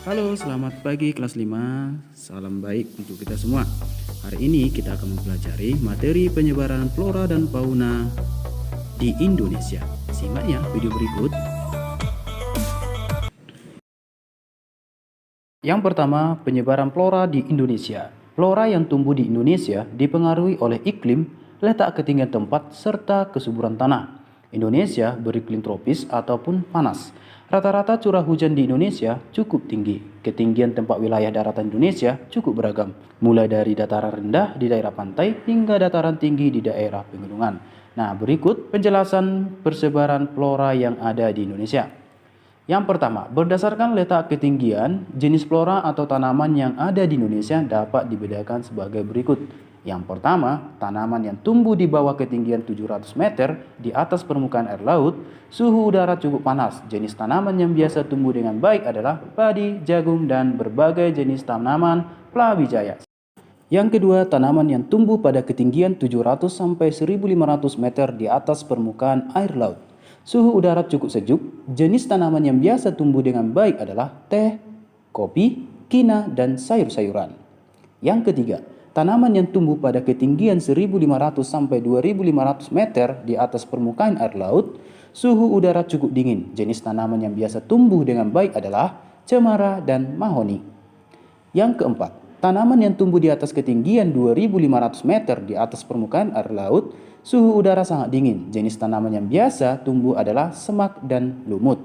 Halo, selamat pagi kelas 5. Salam baik untuk kita semua. Hari ini kita akan mempelajari materi penyebaran flora dan fauna di Indonesia. Simak ya video berikut. Yang pertama, penyebaran flora di Indonesia. Flora yang tumbuh di Indonesia dipengaruhi oleh iklim, letak ketinggian tempat, serta kesuburan tanah. Indonesia beriklim tropis ataupun panas. Rata-rata curah hujan di Indonesia cukup tinggi. Ketinggian tempat wilayah daratan Indonesia cukup beragam, mulai dari dataran rendah di daerah pantai hingga dataran tinggi di daerah pegunungan. Nah, berikut penjelasan persebaran flora yang ada di Indonesia. Yang pertama, berdasarkan letak ketinggian, jenis flora atau tanaman yang ada di Indonesia dapat dibedakan sebagai berikut. Yang pertama, tanaman yang tumbuh di bawah ketinggian 700 meter di atas permukaan air laut, suhu udara cukup panas. Jenis tanaman yang biasa tumbuh dengan baik adalah padi, jagung, dan berbagai jenis tanaman plawijaya. Yang kedua, tanaman yang tumbuh pada ketinggian 700 sampai 1500 meter di atas permukaan air laut. Suhu udara cukup sejuk. Jenis tanaman yang biasa tumbuh dengan baik adalah teh, kopi, kina, dan sayur-sayuran. Yang ketiga, tanaman yang tumbuh pada ketinggian 1500 sampai 2500 meter di atas permukaan air laut, suhu udara cukup dingin. Jenis tanaman yang biasa tumbuh dengan baik adalah cemara dan mahoni. Yang keempat, tanaman yang tumbuh di atas ketinggian 2500 meter di atas permukaan air laut, suhu udara sangat dingin. Jenis tanaman yang biasa tumbuh adalah semak dan lumut.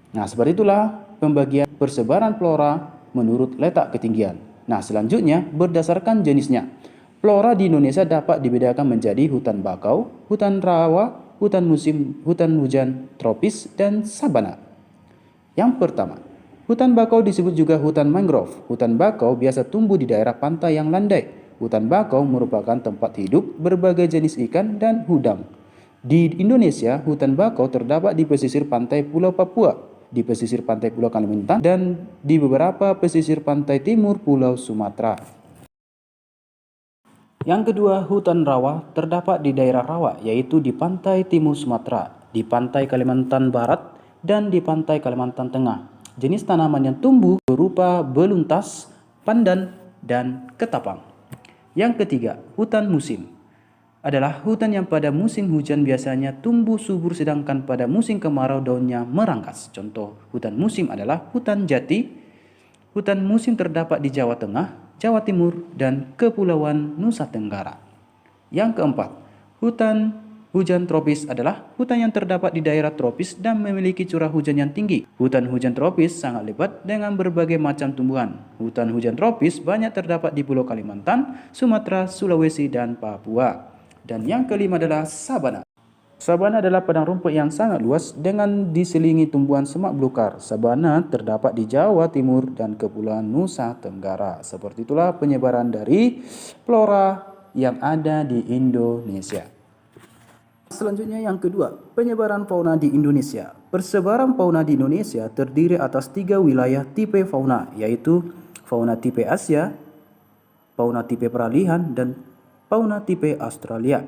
Nah, seperti itulah pembagian persebaran flora menurut letak ketinggian. Nah, selanjutnya berdasarkan jenisnya. Flora di Indonesia dapat dibedakan menjadi hutan bakau, hutan rawa, hutan musim, hutan hujan tropis, dan sabana. Yang pertama, hutan bakau disebut juga hutan mangrove. Hutan bakau biasa tumbuh di daerah pantai yang landai. Hutan bakau merupakan tempat hidup berbagai jenis ikan dan udang. Di Indonesia, hutan bakau terdapat di pesisir pantai Pulau Papua, di pesisir pantai Pulau Kalimantan, dan di beberapa pesisir pantai timur Pulau Sumatera. Yang kedua, hutan rawa terdapat di daerah rawa, yaitu di pantai timur Sumatera, di pantai Kalimantan Barat, dan di pantai Kalimantan Tengah. Jenis tanaman yang tumbuh berupa beluntas, pandan, dan ketapang. Yang ketiga, hutan musim adalah hutan yang pada musim hujan biasanya tumbuh subur sedangkan pada musim kemarau daunnya merangkas. Contoh hutan musim adalah hutan jati. Hutan musim terdapat di Jawa Tengah, Jawa Timur, dan Kepulauan Nusa Tenggara. Yang keempat, hutan hujan tropis adalah hutan yang terdapat di daerah tropis dan memiliki curah hujan yang tinggi. Hutan hujan tropis sangat lebat dengan berbagai macam tumbuhan. Hutan hujan tropis banyak terdapat di Pulau Kalimantan, Sumatera, Sulawesi, dan Papua. Dan yang kelima adalah sabana. Sabana adalah padang rumput yang sangat luas dengan diselingi tumbuhan semak belukar. Sabana terdapat di Jawa Timur dan Kepulauan Nusa Tenggara. Seperti itulah penyebaran dari flora yang ada di Indonesia. Selanjutnya yang kedua, penyebaran fauna di Indonesia. Persebaran fauna di Indonesia terdiri atas 3 wilayah tipe fauna, yaitu fauna tipe Asia, fauna tipe peralihan, dan fauna tipe Australia.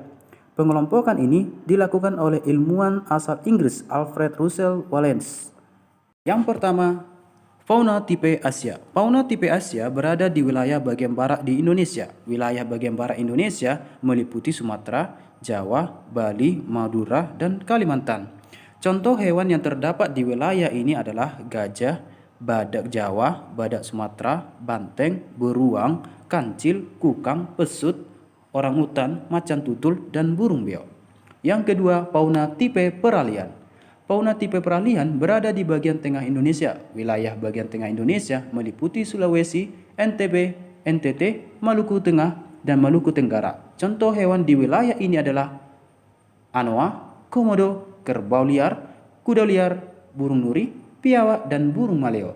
Pengelompokan ini dilakukan oleh ilmuwan asal Inggris Alfred Russel Wallace. Yang pertama, fauna tipe Asia. Fauna tipe Asia berada di wilayah bagian barat di Indonesia. Wilayah bagian barat Indonesia meliputi Sumatera, Jawa, Bali, Madura, dan Kalimantan. Contoh hewan yang terdapat di wilayah ini adalah gajah, badak Jawa, badak Sumatera, banteng, beruang, kancil, kukang, pesut, orangutan, macan tutul, dan burung beo. Yang kedua, fauna tipe peralihan. Fauna tipe peralihan berada di bagian tengah Indonesia. Wilayah bagian tengah Indonesia meliputi Sulawesi, NTB, NTT, Maluku Tengah, dan Maluku Tenggara. Contoh hewan di wilayah ini adalah anoa, komodo, kerbau liar, kuda liar, burung nuri, piawak, dan burung maleo.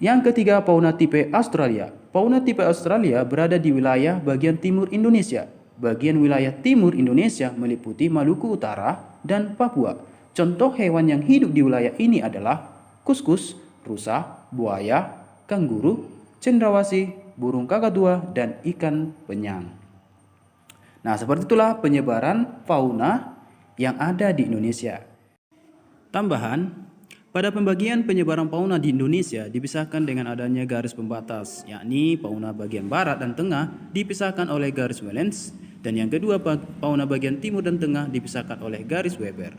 Yang ketiga, fauna tipe Australia. Fauna tipe Australia berada di wilayah bagian timur Indonesia. Bagian wilayah timur Indonesia meliputi Maluku Utara dan Papua. Contoh hewan yang hidup di wilayah ini adalah kuskus, rusa, buaya, kanguru, cendrawasih, burung kakatua, dan ikan penyang. Nah, seperti itulah penyebaran fauna yang ada di Indonesia. Tambahan, pada pembagian penyebaran fauna di Indonesia dipisahkan dengan adanya garis pembatas, yakni fauna bagian barat dan tengah dipisahkan oleh garis Wallace, dan yang kedua fauna bagian timur dan tengah dipisahkan oleh garis Weber.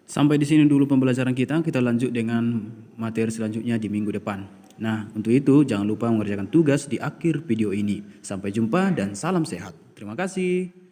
Sampai di sini dulu pembelajaran kita lanjut dengan materi selanjutnya di minggu depan. Nah, untuk itu jangan lupa mengerjakan tugas di akhir video ini. Sampai jumpa dan salam sehat. Terima kasih.